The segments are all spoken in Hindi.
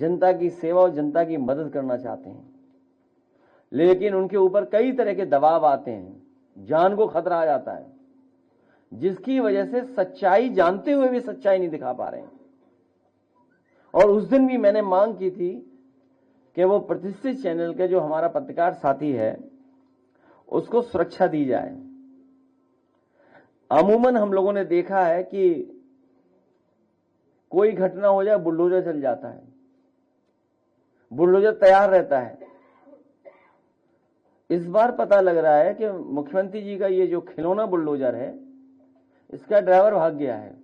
जनता की सेवा और जनता की मदद करना चाहते हैं, लेकिन उनके ऊपर कई तरह के दबाव आते हैं, जान को खतरा आ जाता है, जिसकी वजह से सच्चाई जानते हुए भी सच्चाई नहीं दिखा पा रहे हैं। और उस दिन भी मैंने मांग की थी कि वो प्रतिष्ठित चैनल के जो हमारा पत्रकार साथी है उसको सुरक्षा दी जाए। अमूमन हम लोगों ने देखा है कि कोई घटना हो जाए बुलडोजर चल जाता है, बुलडोजर तैयार रहता है। इस बार पता लग रहा है कि मुख्यमंत्री जी का ये जो खिलौना बुलडोजर है इसका ड्राइवर भाग गया है,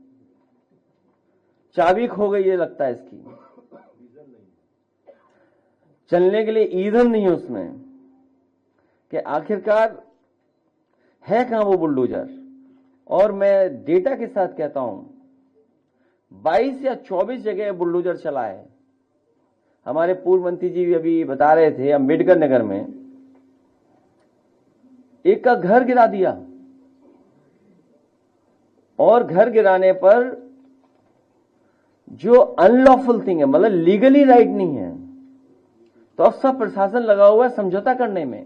चाबी खो गई है लगता है इसकी, चलने के लिए ईंधन नहीं है उसमें, कि आखिरकार है कहां वो बुलडोजर। और मैं डेटा के साथ कहता हूं 22 या 24 जगह बुलडोजर चला है। हमारे पूर्व मंत्री जी भी अभी बता रहे थे अम्बेडकर नगर में एक का घर गिरा दिया, और घर गिराने पर जो अनलॉफुल थिंग है, मतलब लीगली राइट नहीं है, तो अब सब प्रशासन लगा हुआ है समझौता करने में।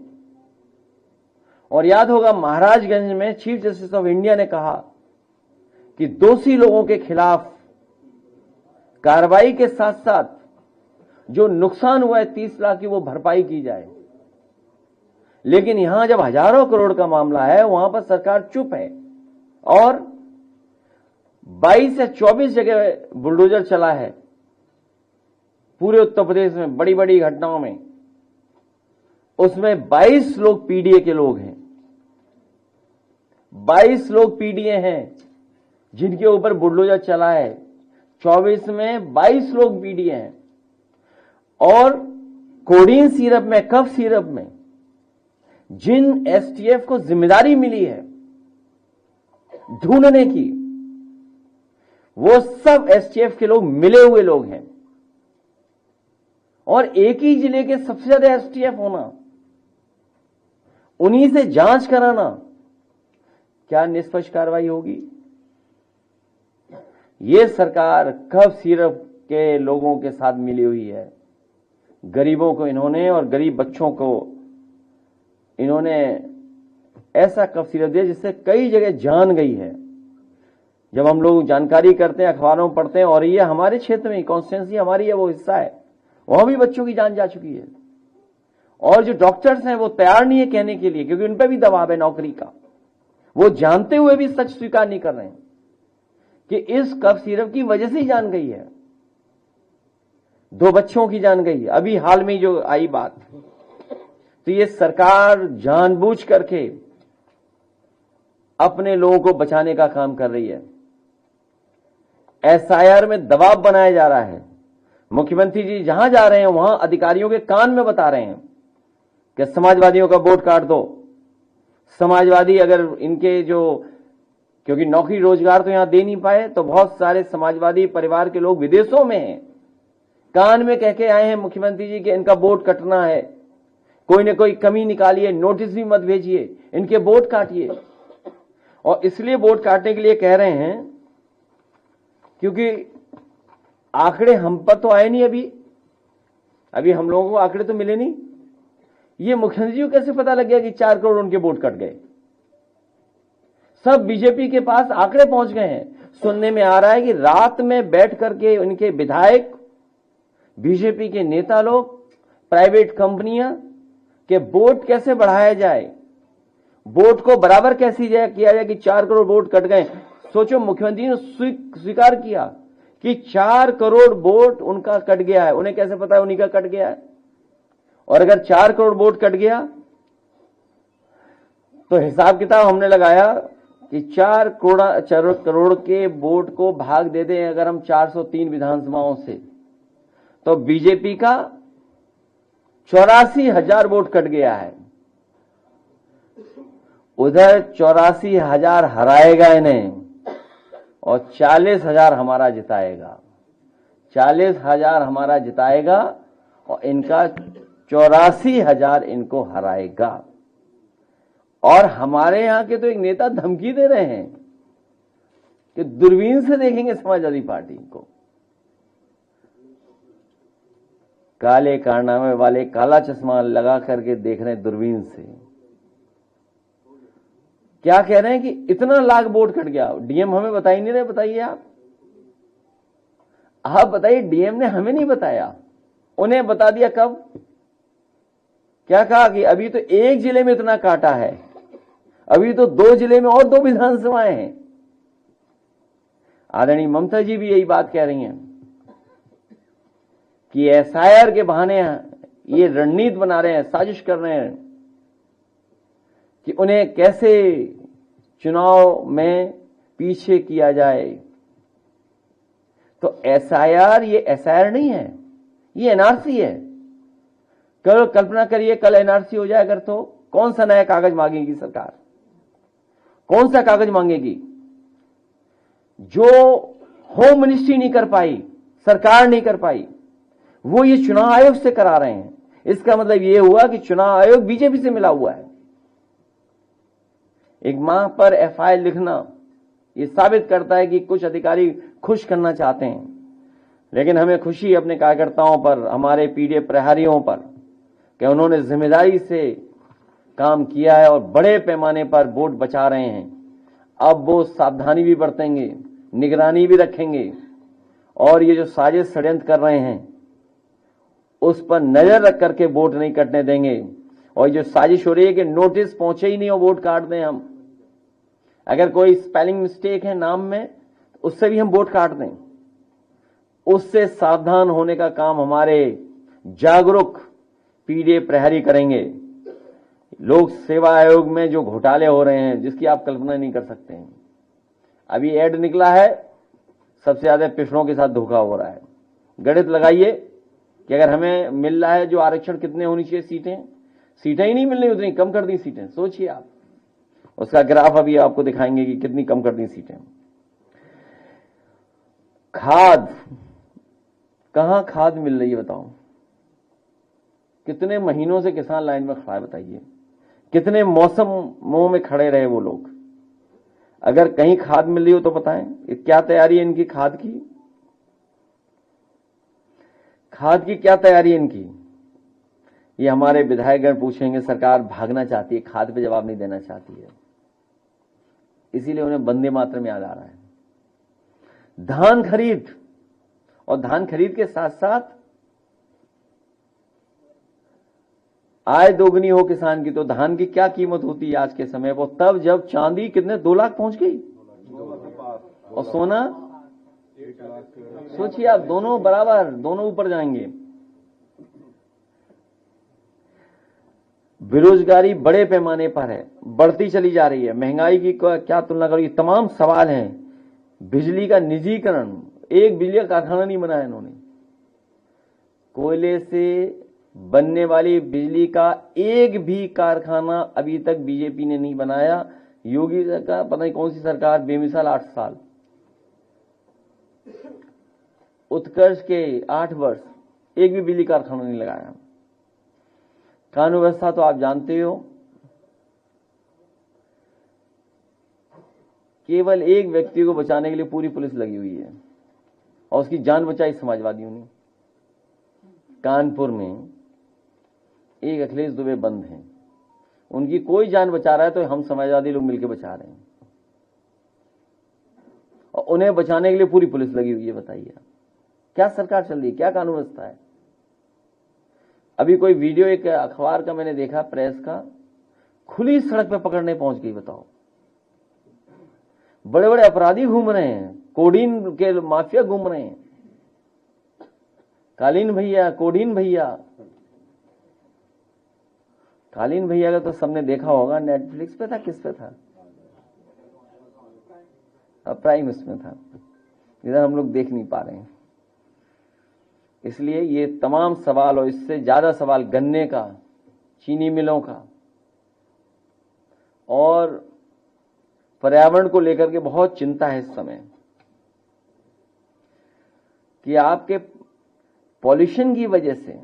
और याद होगा महाराजगंज में चीफ जस्टिस ऑफ इंडिया ने कहा कि दोषी लोगों के खिलाफ कार्रवाई के साथ साथ जो नुकसान हुआ है 30 लाख की वो भरपाई की जाए। लेकिन यहां जब हजारों करोड़ का मामला है वहां पर सरकार चुप है, और 22 या 24 जगह बुलडोजर चला है पूरे उत्तर प्रदेश में बड़ी बड़ी घटनाओं में। उसमें 22 लोग पीडीए के लोग हैं, 22 लोग पीडीए हैं जिनके ऊपर बुलडोजर चला है। 24 में 22 लोग पीडीए हैं। और कोडीन सिरप में, कफ सिरप में जिन एसटीएफ को जिम्मेदारी मिली है ढूंढने की, वो सब एसटीएफ के लोग मिले हुए लोग हैं। और एक ही जिले के सबसे ज्यादा एसटीएफ होना, उन्हीं से जांच कराना, क्या निष्पक्ष कार्रवाई होगी? ये सरकार कफ सिरप के लोगों के साथ मिली हुई है। गरीबों को इन्होंने, और गरीब बच्चों को इन्होंने ऐसा कफ सिरप दिया जिससे कई जगह जान गई है। जब हम लोग जानकारी करते हैं, अखबारों में पढ़ते हैं, और ये हमारे क्षेत्र में कॉन्स्टिट्यूंसी हमारी है, वो हिस्सा है, वहां भी बच्चों की जान जा चुकी है। और जो डॉक्टर्स हैं वो तैयार नहीं है कहने के लिए, क्योंकि उन पर भी दबाव है नौकरी का। वो जानते हुए भी सच स्वीकार नहीं कर रहे हैं कि इस कफ सिरप की वजह से ही जान गई है, 2 बच्चों की जान गई है। अभी हाल में जो आई बात, तो ये सरकार जानबूझ करके अपने लोगों को बचाने का काम कर रही है। एसआईआर में दबाव बनाया जा रहा है। मुख्यमंत्री जी जहां जा रहे हैं वहां अधिकारियों के कान में बता रहे हैं कि समाजवादियों का वोट काट दो। समाजवादी अगर इनके जो, क्योंकि नौकरी रोजगार तो यहां दे नहीं पाए, तो बहुत सारे समाजवादी परिवार के लोग विदेशों में हैं, कान में कह के आए हैं मुख्यमंत्री जी कि इनका वोट कटना है, कोई न कोई कमी निकालिए, नोटिस भी मत भेजिए, इनके वोट काटिए। और इसलिए वोट काटने के लिए कह रहे हैं क्योंकि आंकड़े हम पर तो आए नहीं, अभी हम लोगों को आंकड़े तो मिले नहीं। ये मुख्यमंत्री जी को कैसे पता लग गया कि 4 करोड़ उनके वोट कट गए? सब बीजेपी के पास आंकड़े पहुंच गए हैं। सुनने में आ रहा है कि रात में बैठ करके उनके विधायक, बीजेपी के नेता लोग, प्राइवेट कंपनियां के वोट कैसे बढ़ाया जाए, वोट को बराबर कैसे किया जाए कि 4 करोड़ वोट कट गए। सोचो, मुख्यमंत्री ने स्वीकार किया कि 4 करोड़ वोट उनका कट गया है। उन्हें कैसे पता है उन्हीं का कट गया है? और अगर 4 करोड़ वोट कट गया तो हिसाब किताब हमने लगाया कि 4 करोड़ के वोट को भाग दे दें अगर हम 403 विधानसभाओं से, तो बीजेपी का 84,000 वोट कट गया है। उधर 84,000 हराएगा इन्हें और 40,000 हमारा जिताएगा। 40,000 हमारा जिताएगा और इनका 84,000 इनको हराएगा। और हमारे यहां के तो एक नेता धमकी दे रहे हैं कि दूरबीन से देखेंगे समाजवादी पार्टी को। काले कारनामे वाले काला चश्मा लगा करके देख रहे हैं दूरबीन से। क्या कह रहे हैं कि इतना लाख वोट कट गया। डीएम हमें बता ही नहीं रहे, बताइए आप बताइए। डीएम ने हमें नहीं बताया, उन्हें बता दिया। कब? क्या कहा कि अभी तो एक जिले में इतना काटा है, अभी तो 2 जिले में और 2 विधानसभाएं हैं। आदरणीय ममता जी भी यही बात कह रही हैं कि एसआईआर के बहाने ये रणनीति बना रहे हैं, साजिश कर रहे हैं कि उन्हें कैसे चुनाव में पीछे किया जाए। तो एसआईआर ये एसआईआर नहीं है, ये एनआरसी है। कल्पना करिए कल एनआरसी हो जाए अगर, तो कौन सा नया कागज मांगेगी सरकार? कौन सा कागज मांगेगी? जो होम मिनिस्ट्री नहीं कर पाई, सरकार नहीं कर पाई, वो ये चुनाव आयोग से करा रहे हैं। इसका मतलब ये हुआ कि चुनाव आयोग बीजेपी से मिला हुआ है। एक मां पर एफआईआर लिखना ये साबित करता है कि कुछ अधिकारी खुश करना चाहते हैं। लेकिन हमें खुशी अपने कार्यकर्ताओं पर, हमारे पीडीए प्रहरियों पर, कि उन्होंने जिम्मेदारी से काम किया है और बड़े पैमाने पर वोट बचा रहे हैं। अब वो सावधानी भी बरतेंगे, निगरानी भी रखेंगे और ये जो साजिश षड्यंत्र कर रहे हैं उस पर नजर रख करके वोट नहीं कटने देंगे। और जो साजिश हो रही है कि नोटिस पहुंचे ही नहीं और वोट काट दें हम, अगर कोई स्पेलिंग मिस्टेक है नाम में उससे भी हम वोट काट दें, उससे सावधान होने का काम हमारे जागरूक पीडीए प्रहरी करेंगे। लोक सेवा आयोग में जो घोटाले हो रहे हैं जिसकी आप कल्पना नहीं कर सकते हैं। अभी ऐड निकला है, सबसे ज्यादा पिछड़ों के साथ धोखा हो रहा है। गणित लगाइए कि अगर हमें मिल रहा है जो आरक्षण, कितने होनी चाहिए सीटें ही नहीं मिल रही, उतनी कम कर दी सीटें। सोचिए आप, उसका ग्राफ अभी आपको दिखाएंगे कि कितनी कम कर दी सीटें। खाद, कहां खाद मिल रही है बताओ? कितने महीनों से किसान लाइन में खड़ा है बताइए? कितने मौसमों में खड़े रहे वो लोग? अगर कहीं खाद मिल रही हो तो बताएं, क्या तैयारी है इनकी? खाद की क्या तैयारी है इनकी? ये हमारे विधायकगण पूछेंगे। सरकार भागना चाहती है, खाद पे जवाब नहीं देना चाहती है, इसीलिए उन्हें वंदे मातरम में याद आ रहा है। धान खरीद, और धान खरीद के साथ साथ आय दोगुनी हो किसान की। तो धान की क्या कीमत होती है आज के समय पर? तब जब चांदी कितने 2 लाख पहुंच गई और सोना, सोचिए आप, दोनों बराबर, दोनों ऊपर जाएंगे। बेरोजगारी बड़े पैमाने पर है, बढ़ती चली जा रही है। महंगाई की क्या तुलना करोगी? तमाम सवाल हैं। बिजली का निजीकरण, एक बिजली का कारखाना नहीं बनाया इन्होंने। कोयले से बनने वाली बिजली का एक भी कारखाना अभी तक बीजेपी ने नहीं बनाया। योगी सरकार, पता नहीं कौन सी सरकार, बेमिसाल 8 साल, उत्कर्ष के 8 वर्ष, एक भी बिजली कारखाना नहीं लगाया। कानून व्यवस्था तो आप जानते हो, केवल एक व्यक्ति को बचाने के लिए पूरी पुलिस लगी हुई है और उसकी जान बचाई समाजवादियों ने। कानपुर में एक अखिलेश दुबे बंद हैं, उनकी कोई जान बचा रहा है तो हम समाजवादी लोग मिलकर बचा रहे हैं और उन्हें बचाने के लिए पूरी पुलिस लगी हुई है। बताइए क्या सरकार चल रही है, क्या कानून व्यवस्था है? अभी कोई वीडियो एक अखबार का मैंने देखा, प्रेस का, खुली सड़क पे पकड़ने पहुंच गई। बताओ, बड़े बड़े अपराधी घूम रहे हैं, कोडीन के माफिया घूम रहे हैं, कालीन भैया, कोडीन भैया। कालीन भैया का तो सबने देखा होगा, नेटफ्लिक्स पे था, किस पे था? प्राइम उसमें था, इधर हम लोग देख नहीं पा रहे हैं। इसलिए ये तमाम सवाल और इससे ज्यादा सवाल गन्ने का, चीनी मिलों का और पर्यावरण को लेकर के बहुत चिंता है इस समय कि आपके पॉल्यूशन की वजह से,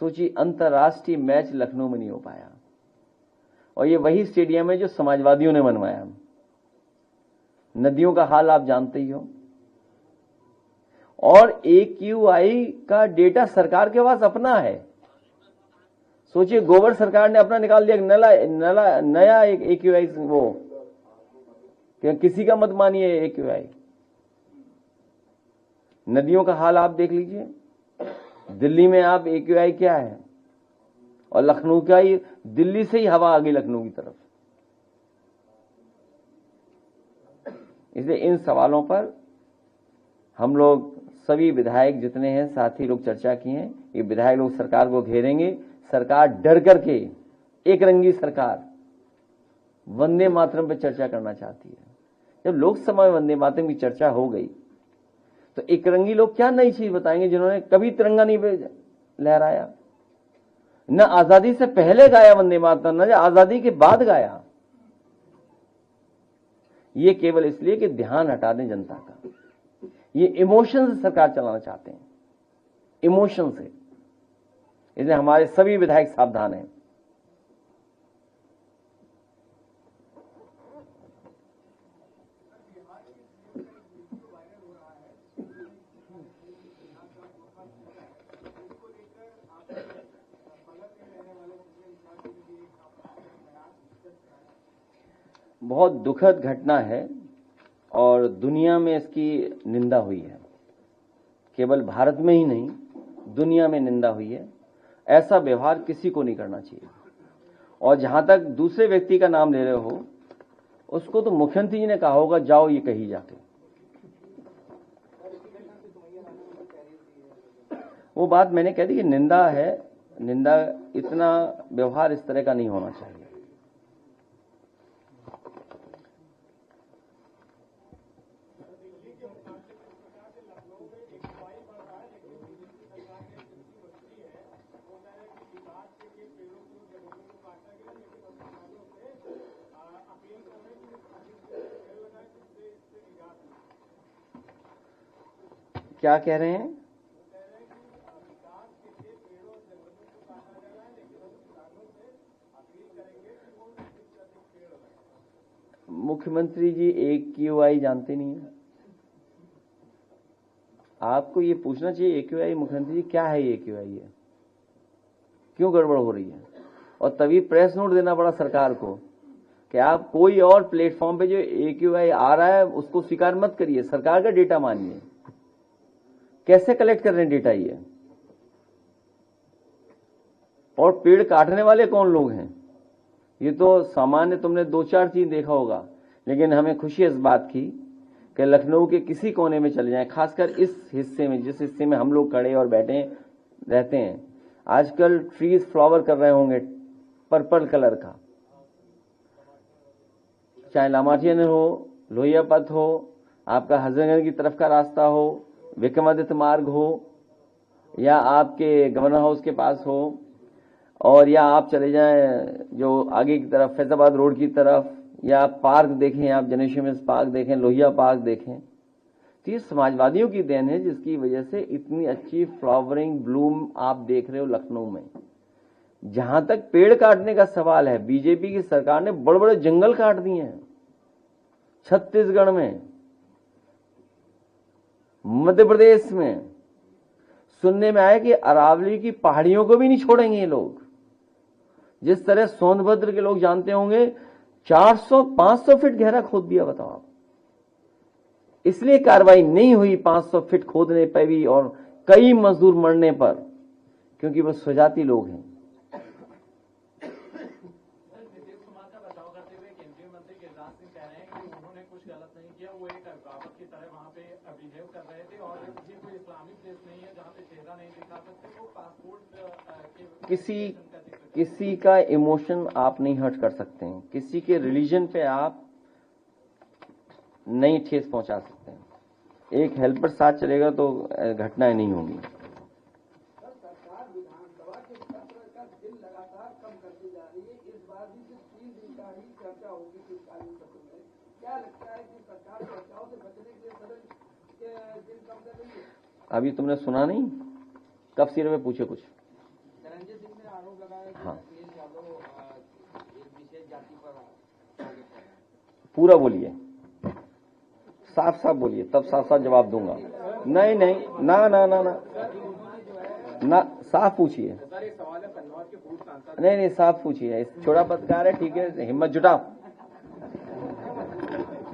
सोचिए, अंतर्राष्ट्रीय मैच लखनऊ में नहीं हो पाया और ये वही स्टेडियम है जो समाजवादियों ने बनवाया। नदियों का हाल आप जानते ही हो और AQI का डेटा सरकार के पास अपना है। सोचिए, गोबर सरकार ने अपना निकाल दिया, नया एक AQI, वो किसी का मत मानिए AQI। नदियों का हाल आप देख लीजिए, दिल्ली में आप AQI क्या है, और लखनऊ का ही, दिल्ली से ही हवा आ गई लखनऊ की तरफ। इसलिए इन सवालों पर हम लोग सभी विधायक जितने हैं, साथी लोग चर्चा किए हैं। ये विधायक लोग सरकार को घेरेंगे। सरकार डर करके, एक रंगी सरकार वंदे मातरम पर चर्चा करना चाहती है। जब लोकसभा में वंदे मातरम की चर्चा हो गई तो एक रंगी लोग क्या नई चीज बताएंगे जिन्होंने कभी तिरंगा नहीं लहराया, न आजादी से पहले गाया वंदे मातरम, न आजादी के बाद गाया। ये केवल इसलिए कि ध्यान हटा दें जनता का। ये इमोशन से सरकार चलाना चाहते हैं, इमोशन से। इसलिए हमारे सभी विधायक सावधान हैं। बहुत दुखद घटना है और दुनिया में इसकी निंदा हुई है। केवल भारत में ही नहीं, दुनिया में निंदा हुई है। ऐसा व्यवहार किसी को नहीं करना चाहिए। और जहां तक दूसरे व्यक्ति का नाम ले रहे हो, उसको तो मुख्यमंत्री जी ने कहा होगा, जाओ ये कही जाके। वो बात मैंने कह दी कि निंदा है, निंदा, इतना व्यवहार इस तरह का नहीं होना चाहिए। क्या कह रहे हैं? मुख्यमंत्री जी AQI जानते नहीं है। आपको ये पूछना चाहिए AQI, मुख्यमंत्री जी क्या है AQI, है क्यों गड़बड़ हो रही है? और तभी प्रेस नोट देना पड़ा सरकार को कि आप कोई और प्लेटफॉर्म पे जो AQI आ रहा है उसको स्वीकार मत करिए, सरकार का डेटा मानिए। कैसे कलेक्ट कर रहे हैं डेटा ये? और पेड़ काटने वाले कौन लोग हैं? ये तो सामान्य, तुमने 2-4 चीज देखा होगा, लेकिन हमें खुशी इस बात की कि लखनऊ के किसी कोने में चले जाएं, खासकर इस हिस्से में, जिस हिस्से में हम लोग खड़े और बैठे रहते हैं, आजकल ट्रीज फ्लावर कर रहे होंगे पर्पल कलर का। चाहे लामाटियन हो, लोहिया पथ हो, आपका हजरतगंज की तरफ का रास्ता हो, विक्रमादित्य मार्ग हो, या आपके गवर्नर हाउस के पास हो, और या आप चले जाएं जो आगे की तरफ फैजाबाद रोड की तरफ, या पार्क देखें आप, जनेश्वर पार्क देखें, लोहिया पार्क देखें। तो ये समाजवादियों की देन है जिसकी वजह से इतनी अच्छी फ्लावरिंग ब्लूम आप देख रहे हो लखनऊ में। जहां तक पेड़ काटने का सवाल है, बीजेपी की सरकार ने बड़े बड़े जंगल काट दिए हैं छत्तीसगढ़ में, मध्य प्रदेश में। सुनने में आया कि अरावली की पहाड़ियों को भी नहीं छोड़ेंगे ये लोग। जिस तरह सोनभद्र के लोग जानते होंगे, 400-500 फीट गहरा खोद दिया, बताओ आप। इसलिए कार्रवाई नहीं हुई 500 फीट खोदने पर भी और कई मजदूर मरने पर, क्योंकि वो स्वजाति लोग हैं। किसी का इमोशन आप नहीं हर्ट कर सकते हैं, किसी के रिलीजन पे आप नहीं ठेस पहुंचा सकते हैं। एक हेल्पर साथ चलेगा तो घटनाएं नहीं होंगी। सरकार विधानसभा के सत्र का दिन लगातार कम करती जा रही है। इस बार भी सिर्फ 3 दिन का ही चर्चा होगी शीतकालीन सत्र में। क्या लगता है कि सरकार चर्चाओं से बचने के लिए सदन के दिन कम कर रही है? अभी तुमने सुना नहीं? कब सिर में पूछे कुछ? धनंजय सिंह ने आरोप लगाया कि अखिलेश यादव एक विशेष जाति पर। पूरा बोलिए, साफ साफ बोलिए, तब साफ साफ जवाब दूंगा। नहीं नहीं, ना ना ना ना ना, साफ पूछिए। सर एक सवाल है, कन्नौज के पूर्व सांसद नहीं नहीं, साफ पूछिए। छोटा पत्रकार है, ठीक है, हिम्मत जुटाओ।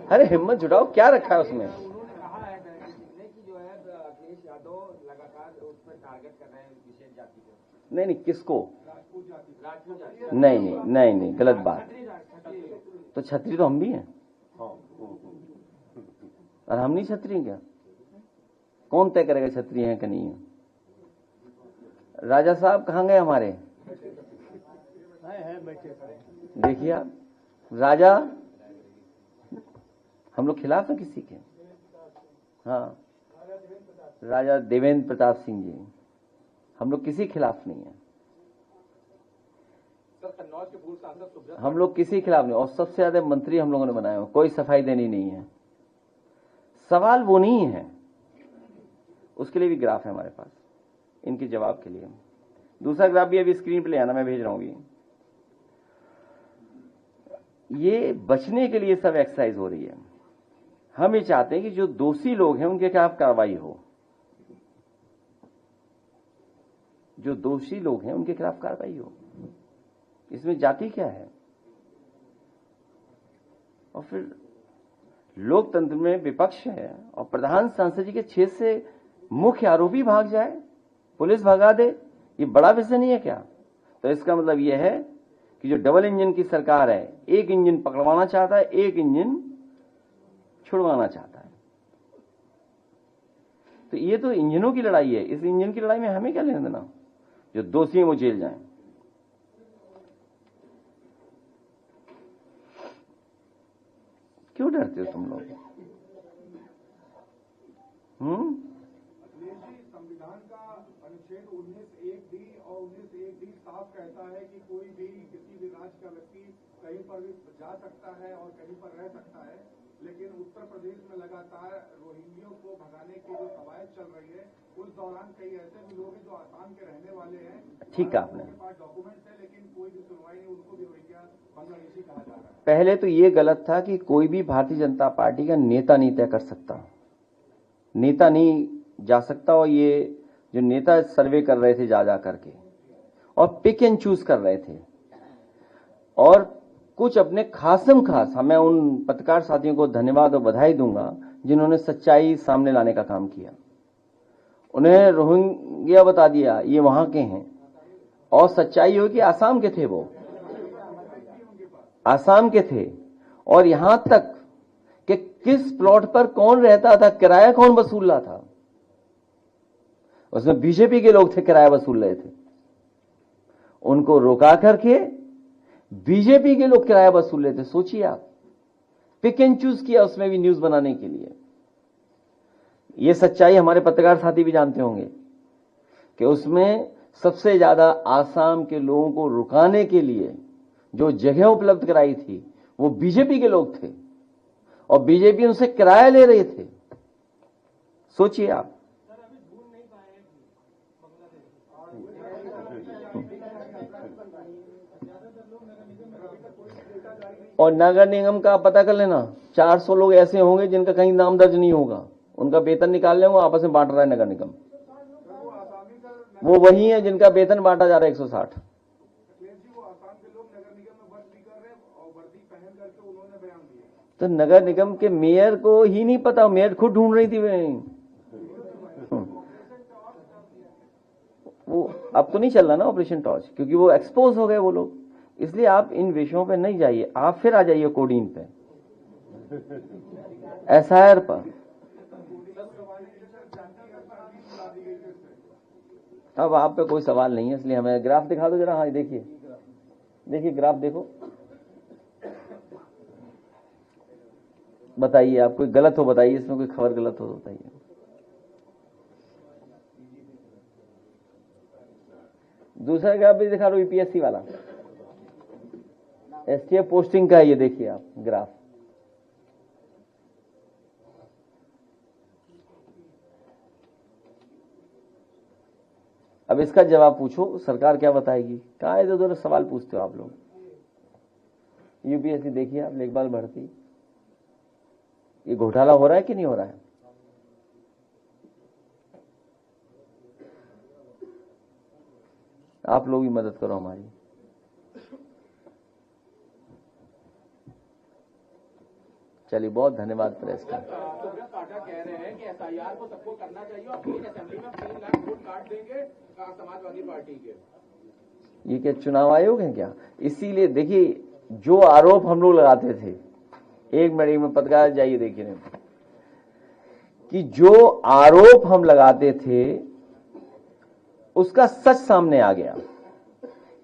अरे हिम्मत जुटाओ, क्या रखा है उसमें? उन्होंने कहा है कि जो है अखिलेश यादव लगातार उस पर टारगेट कर रहे हैं विशेष जाति को। नहीं नहीं, किसको? राजपूत जाति। नहीं नहीं नहीं नहीं, गलत बात। तो छत्री तो हम भी हैं, और हम नहीं छत्री क्या? कौन तय करेगा छत्री हैं कि नहीं है? राजा साहब कहाँ गए हमारे? देखिए आप, राजा, हम लोग खिलाफ हैं किसी के? हाँ, राजा देवेंद्र प्रताप सिंह जी, हम लोग किसी खिलाफ नहीं है। सर कन्नौज के पूर्व सांसद सुब्रत हम लोग किसी खिलाफ नहीं, और सबसे ज्यादा मंत्री हम लोगों ने बनाए हो, कोई सफाई देनी नहीं है। सवाल वो नहीं है, उसके लिए भी ग्राफ है हमारे पास, इनके जवाब के लिए। दूसरा ग्राफ भी अभी स्क्रीन पे ले आना, मैं भेज रहा हूँ। ये बचने के लिए सब एक्सरसाइज हो रही है। हम ये चाहते हैं कि जो दोषी लोग हैं उनके खिलाफ कार्रवाई हो, जो दोषी लोग हैं उनके खिलाफ कार्रवाई हो। इसमें जाति क्या है? और फिर लोकतंत्र में विपक्ष है और प्रधान सांसद जी के क्षेत्र से मुख्य आरोपी भाग जाए, पुलिस भगा दे, ये बड़ा विषय नहीं है क्या? तो इसका मतलब यह है कि जो डबल इंजन की सरकार है, एक इंजन पकड़वाना चाहता है, एक इंजन छुड़वाना चाहता है। तो ये तो इंजनों की लड़ाई है। इस इंजन की लड़ाई में हमें क्या लेना देना? जो दोषी हैं वो जेल जाएं। क्यों डरते हो तुम लोग? संविधान का अनुच्छेद 19(1)(d) और 19(1)(d) साफ कहता है कि कोई भी किसी भी राज्य का व्यक्ति कहीं पर भी जा सकता है और कहीं पर रह सकता है, लेकिन उत्तर प्रदेश में लगातार रोहिंग्यों को भगाने की जो कवायद चल रही है, उस दौरान कई ऐसे भी लोग हैं जो आसाम के रहने वाले हैं, ठीक है, आपने उनके पास डॉक्यूमेंट्स है लेकिन कोई भी सुनवाई नहीं, उनको भी रोहिंग्या बांग्लादेशी कहा जा रहा है। पहले तो ये गलत था कि कोई भी भारतीय जनता पार्टी का नेता नहीं तय कर सकता, नेता नहीं जा सकता। और ये जो नेता सर्वे कर रहे थे जा करके और पिक एंड चूज कर रहे थे, और कुछ अपने खासम खास, मैं उन पत्रकार साथियों को धन्यवाद और बधाई दूंगा जिन्होंने सच्चाई सामने लाने का काम किया। उन्हें रोहिंग्या बता दिया ये वहां के हैं, और सच्चाई हो कि आसाम के थे, वो आसाम के थे। और यहां तक कि किस प्लॉट पर कौन रहता था, किराया कौन वसूल रहा था, उसमें बीजेपी के लोग थे, किराया वसूल रहे थे। उनको रोका करके बीजेपी के लोग किराया वसूल रहे थे। सोचिए आप, पिक एंड चूज किया उसमें भी न्यूज बनाने के लिए। यह सच्चाई हमारे पत्रकार साथी भी जानते होंगे कि उसमें सबसे ज्यादा आसाम के लोगों को रुकाने के लिए जो जगह उपलब्ध कराई थी वो बीजेपी के लोग थे, और बीजेपी उनसे किराया ले रहे थे। सोचिए आप। और नगर निगम का पता कर लेना, 400 लोग ऐसे होंगे जिनका कहीं नाम दर्ज नहीं होगा, उनका वेतन निकाल लेंगे, आपस में बांट रहा है नगर निगम। वो वही है जिनका वेतन बांटा जा रहा है 160। तो नगर निगम के मेयर को ही नहीं पता, मेयर खुद ढूंढ रही थी वो। अब तो नहीं चल रहा ना ऑपरेशन टॉर्च, क्योंकि वो एक्सपोज हो गए वो लोग। इसलिए आप इन विषयों पे नहीं जाइए, आप फिर आ जाइए कोडीन पे, एसआईआर पर। अब आप पे कोई सवाल नहीं है, इसलिए हमें ग्राफ दिखा दो जरा। हाँ देखिए, देखिए ग्राफ देखो, बताइए आप कोई गलत हो बताइए, इसमें कोई खबर गलत हो तो बताइए। दूसरा ग्राफ भी दिखा दो, यूपीएससी वाला, एसटीएफ पोस्टिंग का है, ये देखिए आप ग्राफ। अब इसका जवाब पूछो, सरकार क्या बताएगी? कहाँ इधर उधर सवाल पूछते हो आप लोग। यूपीएससी देखिए आप, लेखपाल भर्ती, ये घोटाला हो रहा है कि नहीं हो रहा है? आप लोग भी मदद करो हमारी। चलिए, बहुत धन्यवाद प्रेस का। सुब्रत पाठक कह रहे हैं कि एसआईआर को सबको करना चाहिए और प्लीज असेंबली में 3 लाख वोट काट देंगे समाजवादी पार्टी के। ये क्या चुनाव आयोग है क्या? इसीलिए देखिए, जो आरोप हम लोग लगाते थे, एक मिनट में पत्रकार जाइए देखिए, कि जो आरोप हम लगाते थे उसका सच सामने आ गया।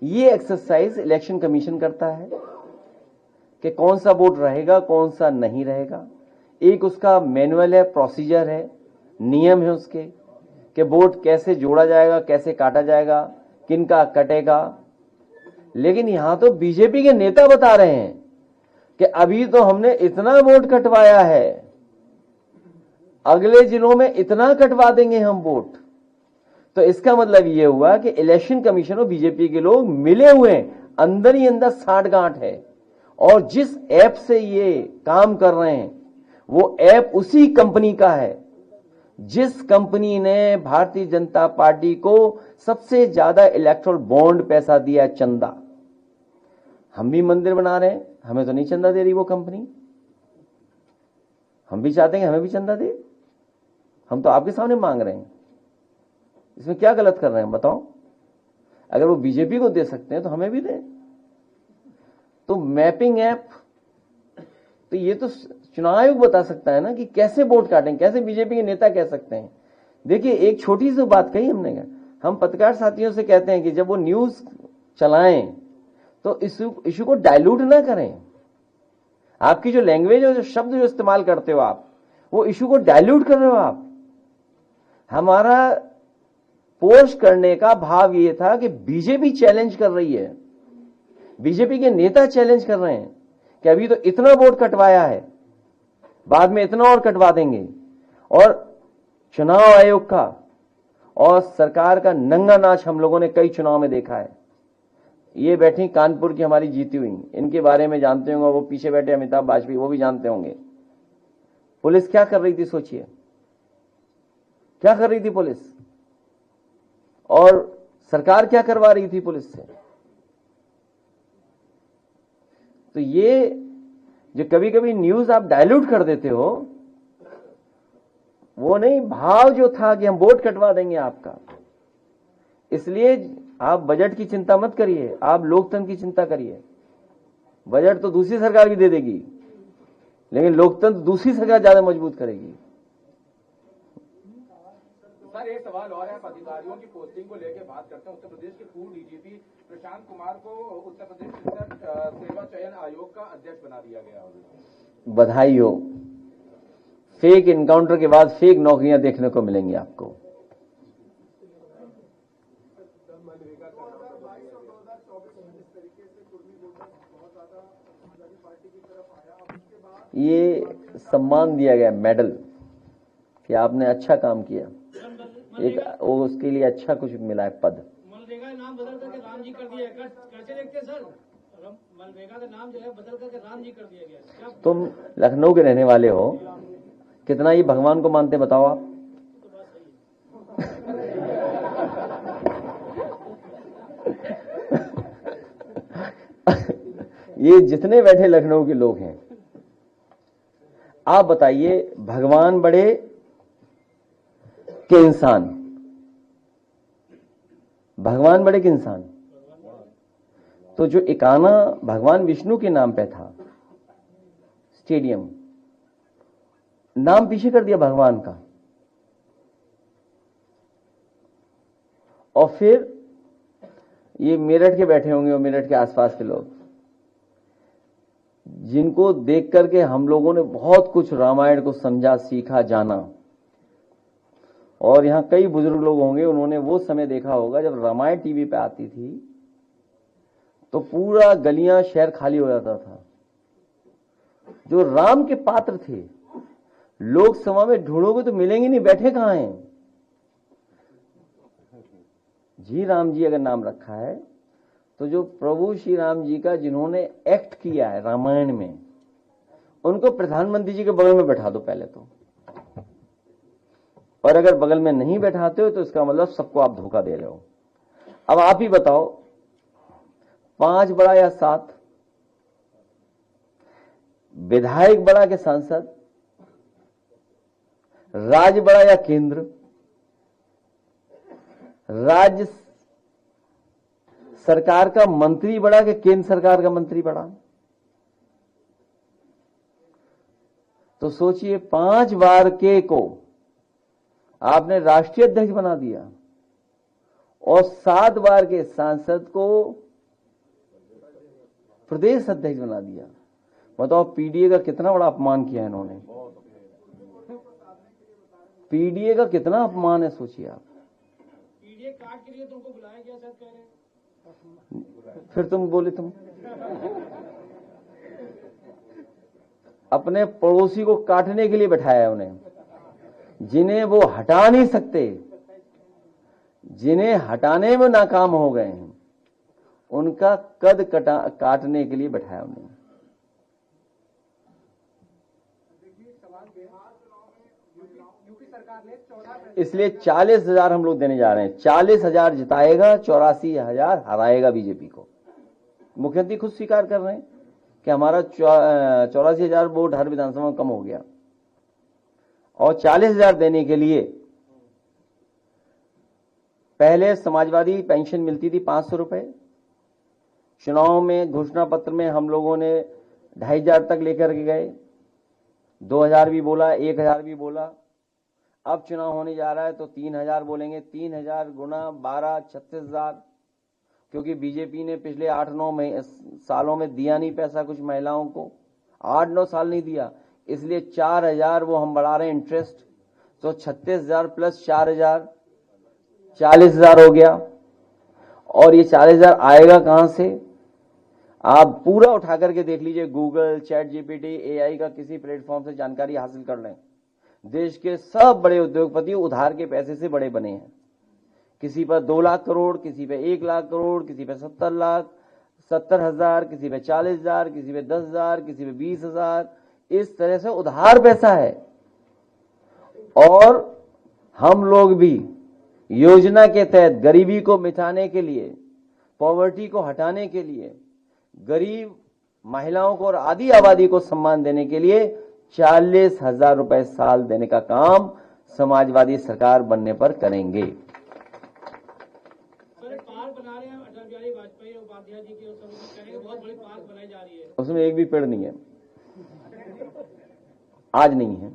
ये एक्सरसाइज इलेक्शन कमीशन करता है कि कौन सा वोट रहेगा, कौन सा नहीं रहेगा। एक उसका मैनुअल है, प्रोसीजर है, नियम है उसके कि वोट कैसे जोड़ा जाएगा, कैसे काटा जाएगा, किनका कटेगा। लेकिन यहां तो बीजेपी के नेता बता रहे हैं कि अभी तो हमने इतना वोट कटवाया है, अगले जिलों में इतना कटवा देंगे हम वोट। तो इसका मतलब यह हुआ कि इलेक्शन कमीशन और बीजेपी के लोग मिले हुए हैं, अंदर ही अंदर साठगांठ है। और जिस ऐप से ये काम कर रहे हैं वो ऐप उसी कंपनी का है जिस कंपनी ने भारतीय जनता पार्टी को सबसे ज्यादा इलेक्टोरल बॉन्ड पैसा दिया, चंदा। हम भी मंदिर बना रहे हैं, हमें तो नहीं चंदा दे रही वो कंपनी। हम भी चाहते हैं हमें भी चंदा दे, हम तो आपके सामने मांग रहे हैं। इसमें क्या गलत कर रहे हैं बताओ? अगर वो बीजेपी को दे सकते हैं तो हमें भी दें। तो मैपिंग ऐप, तो ये तो चुनाव आयोग बता सकता है ना कि कैसे वोट काटें, कैसे बीजेपी के नेता कह सकते हैं। देखिए, एक छोटी सी बात कही हमने, हम पत्रकार साथियों से कहते हैं कि जब वो न्यूज चलाएं तो इशू को डाइल्यूट ना करें। आपकी जो लैंग्वेज और जो शब्द जो इस्तेमाल करते हो आप, वो इशू को डाइल्यूट कर रहे हो आप। हमारा पोस्ट करने का भाव ये था कि बीजेपी चैलेंज कर रही है, बीजेपी के नेता चैलेंज कर रहे हैं कि अभी तो इतना वोट कटवाया है, बाद में इतना और कटवा देंगे। और चुनाव आयोग का और सरकार का नंगा नाच हम लोगों ने कई चुनाव में देखा है। ये बैठी कानपुर की हमारी जीती हुई, इनके बारे में जानते होंगे, वो पीछे बैठे अमिताभ वाजपेयी, वो भी जानते होंगे। पुलिस क्या कर रही थी सोचिए, क्या कर रही थी पुलिस, और सरकार क्या करवा रही थी पुलिस से। तो ये जो कभी कभी न्यूज आप डाइल्यूट कर देते हो, वो नहीं, भाव जो था कि हम वोट कटवा देंगे आपका। इसलिए आप बजट की चिंता मत करिए, आप लोकतंत्र की चिंता करिए। बजट तो दूसरी सरकार भी दे देगी, लेकिन लोकतंत्र दूसरी सरकार ज्यादा मजबूत करेगी। सर, एक सवाल और है, अधिकारियों की पोस्टिंग को लेकर बात करते हैं। उत्तर प्रदेश के पूर्व डीजीपी प्रशांत कुमार को उत्तर प्रदेश सेवा चयन आयोग का अध्यक्ष बना दिया गया। बधाई हो। फेक इनकाउंटर के बाद फेक नौकरियां देखने को मिलेंगी आपको। ये सम्मान दिया गया, मेडल, कि आपने अच्छा काम किया, एक वो उसके लिए अच्छा कुछ मिला है, पद। मनरेगा नाम बदल करके राम जी कर दिया, कैसे देखते हैं सर? मनरेगा का नाम जो है बदल करके राम जी कर दिया गया। तुम लखनऊ के रहने वाले हो, कितना ये भगवान को मानते बताओ आप? ये जितने बैठे लखनऊ के लोग हैं, आप बताइए भगवान बड़े के इंसान? भगवान बड़े के इंसान? तो जो इकाना भगवान विष्णु के नाम पे था स्टेडियम, नाम पीछे कर दिया भगवान का। और फिर ये मेरठ के बैठे होंगे और मेरठ के आसपास के लोग, जिनको देख करके हम लोगों ने बहुत कुछ रामायण को समझा, सीखा, जाना। और यहां कई बुजुर्ग लोग होंगे, उन्होंने वो समय देखा होगा जब रामायण टीवी पे आती थी तो पूरा गलियां, शहर खाली हो जाता था। जो राम के पात्र थे, लोकसभा में ढूंढोगे तो मिलेंगे नहीं, बैठे कहां हैं? जी राम जी अगर नाम रखा है तो जो प्रभु श्री राम जी का जिन्होंने एक्ट किया है रामायण में, उनको प्रधानमंत्री जी के बगल में बैठा दो पहले तो। और अगर बगल में नहीं बैठाते हो तो इसका मतलब सबको आप धोखा दे रहे हो। अब आप ही बताओ, 5 बड़ा या 7? विधायक बड़ा के सांसद? राज्य बड़ा या केंद्र? राज्य सरकार का मंत्री बड़ा कि केंद्र सरकार का मंत्री बड़ा? तो सोचिए, 5 बार के को आपने राष्ट्रीय अध्यक्ष बना दिया और 7 बार के सांसद को प्रदेश अध्यक्ष बना दिया। बताओ, पीडीए का कितना बड़ा अपमान किया इन्होंने। पीडीए का कितना अपमान है, सोचिए आप। पीडीए कार्ड के लिए तुमको बुलाया गया सर, कह रहे। फिर तुम बोले तुम अपने पड़ोसी को काटने के लिए बैठाया उन्हें, जिन्हें वो हटा नहीं सकते, जिन्हें हटाने में नाकाम हो गए हैं, उनका कद काटने के लिए बैठाया उन्हें। इसलिए 40,000 हम लोग देने जा रहे हैं। 40,000 जिताएगा, 84,000 हराएगा बीजेपी को। मुख्यमंत्री खुद स्वीकार कर रहे हैं कि हमारा 84,000 वोट हर विधानसभा में कम हो गया, और 40,000 देने के लिए पहले समाजवादी पेंशन मिलती थी 500 रुपए। चुनाव में घोषणा पत्र में हम लोगों ने 2,500 तक लेकर के गए, 2,000 भी बोला, 1,000 भी बोला। अब चुनाव होने जा रहा है तो 3,000 बोलेंगे। 3,000 गुना 12, 36,000। क्योंकि बीजेपी ने पिछले 8-9 सालों में दिया नहीं पैसा कुछ महिलाओं को, 8-9 साल नहीं दिया, इसलिए 4,000 वो हम बढ़ा रहे हैं इंटरेस्ट। तो 36,000 प्लस 4,000 40,000 हो गया। और ये 40,000 आएगा कहां से? आप पूरा उठा करके देख लीजिए, गूगल, चैट जीपीटी, एआई का किसी प्लेटफॉर्म से जानकारी हासिल कर लें। देश के सब बड़े उद्योगपति उधार के पैसे से बड़े बने हैं। किसी पर 2 लाख करोड़, किसी पे 1 लाख करोड़, किसी पे 70 लाख, 70,000, किसी पे 40,000, किसी पे 10,000, किसी पे 20,000। इस तरह से उधार पैसा है। और हम लोग भी योजना के तहत गरीबी को मिटाने के लिए, पॉवर्टी को हटाने के लिए, गरीब महिलाओं को और आधी आबादी को सम्मान देने के लिए 40,000 रुपए साल देने का काम समाजवादी सरकार बनने पर करेंगे। सर, पार्क बना रहे हैं अटल बिहारी वाजपेयी उपाध्याय जी की, करेंगे, बहुत बड़ी पार्क बनाई जा रही है। उसमें एक भी पेड़ नहीं है, आज नहीं है,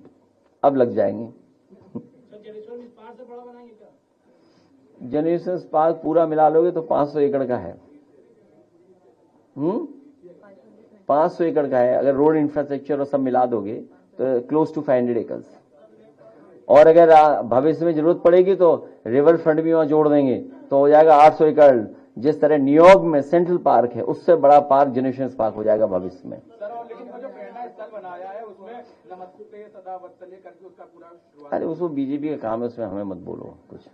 अब लग जाएंगे। सर, जनेश्वर में पार्क से बड़ा बनाएंगे क्या? जनरेशन पार्क पूरा मिला लोगे तो 500 एकड़ का है। 500 एकड़ का है। अगर रोड इंफ्रास्ट्रक्चर और सब मिला दोगे तो क्लोज टू 500 एकर्स। और अगर भविष्य में जरूरत पड़ेगी तो रिवर फ्रंट भी वहां जोड़ देंगे तो हो जाएगा 800 एकड़। जिस तरह न्यूयॉर्क में सेंट्रल पार्क है, उससे बड़ा पार्क जनरेशन पार्क हो जाएगा भविष्य में। सर, और लेकिन वो जो प्रेरणा स्थल बनाया है उसमें नमस्ते सदा वत्सल्य करके उसका पूरा शुरुआत। अरे उसको बीजेपी का काम है, उसमें हमें मत बोलो कुछ।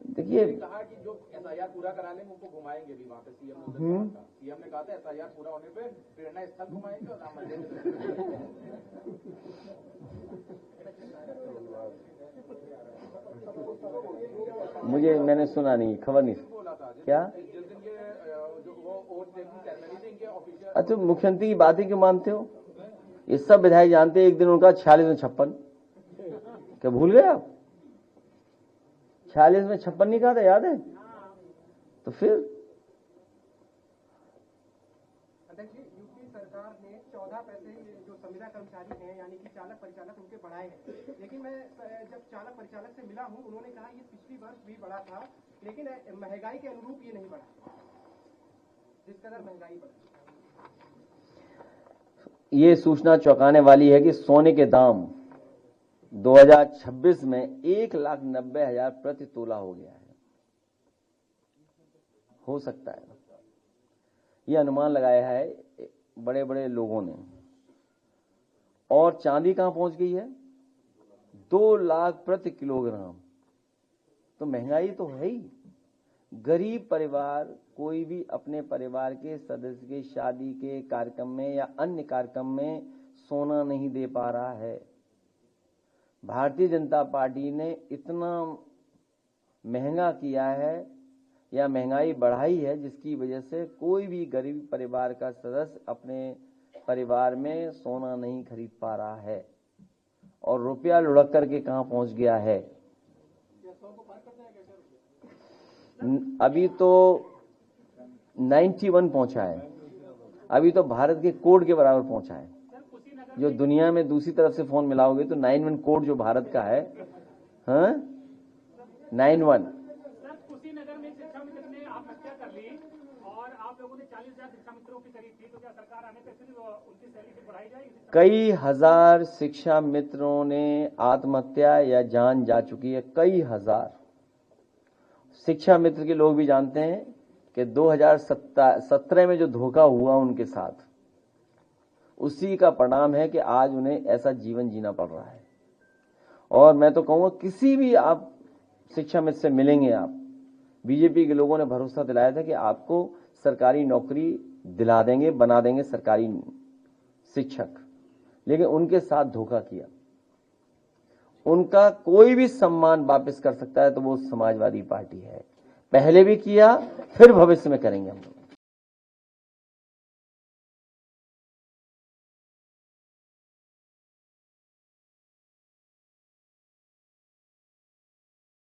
देखिए, कहा कि जो एसआईआर पूरा करा लेंगे उनको घुमाएंगे भी वहाँ पे। सीएम ने कहा था एसआईआर पूरा होने पे प्रेरणा स्थल घुमाएंगे और राम मंदिर। मुझे मैंने सुना नहीं, खबर नहीं क्या। अच्छा, मुख्यमंत्री की बातें क्यों मानते हो? ये सब विधायक जानते हैं। एक दिन उनका 46 में 56, क्या भूल गए आप? 46 में 56 नहीं कहा था, याद है? तो फिर यूपी सरकार ने 14 पैसे जो संविदा कर्मचारी हैं यानी कि चालक परिचालक उनके बढ़ाए हैं। लेकिन मैं जब चालक परिचालक से मिला हूं, उन्होंने कहा ये पिछली वर्ष भी बढ़ा था, लेकिन महंगाई के अनुरूप ये नहीं बढ़ा, जिस कदर महंगाई बढ़ी। ये सूचना चौंकाने वाली है कि सोने के दाम 2026 में 1,90,000 प्रति तोला हो गया है। हो सकता है, ये अनुमान लगाया है बड़े बड़े लोगों ने। और चांदी कहां पहुंच गई है? 2 लाख प्रति किलोग्राम। तो महंगाई तो है ही। गरीब परिवार कोई भी अपने परिवार के सदस्य के शादी के कार्यक्रम में या अन्य कार्यक्रम में सोना नहीं दे पा रहा है। भारतीय जनता पार्टी ने इतना महंगा किया है, या महंगाई बढ़ाई है, जिसकी वजह से कोई भी गरीब परिवार का सदस्य अपने परिवार में सोना नहीं खरीद पा रहा है और रुपया लुढ़क करके कहां पहुंच गया है। अभी तो 91 पहुंचा है, अभी तो भारत के कोड के बराबर पहुंचा है। जो दुनिया में दूसरी तरफ से फोन मिलाओगे तो 91 कोड जो भारत का है, हाँ 91। सर कुशीनगर में शिक्षा मित्र ने आत्महत्या कर ली और आप लोगों ने 40,000 शिक्षा मित्रों की करी थी, तो क्या सरकार आने पर फिर उनकी सैलरी बढ़ाई जाएगी? कई हजार शिक्षा मित्रों ने आत्महत्या या जान जा चुकी है, कई हजार। शिक्षा मित्र के लोग भी जानते हैं कि 2017 में जो धोखा हुआ उनके साथ, उसी का परिणाम है कि आज उन्हें ऐसा जीवन जीना पड़ रहा है। और मैं तो कहूंगा किसी भी आप शिक्षा मित्र से मिलेंगे, आप बीजेपी के लोगों ने भरोसा दिलाया था कि आपको सरकारी नौकरी दिला देंगे, बना देंगे सरकारी शिक्षक, लेकिन उनके साथ धोखा किया। उनका कोई भी सम्मान वापस कर सकता है तो वो समाजवादी पार्टी है। पहले भी किया, फिर भविष्य में करेंगे हम लोग।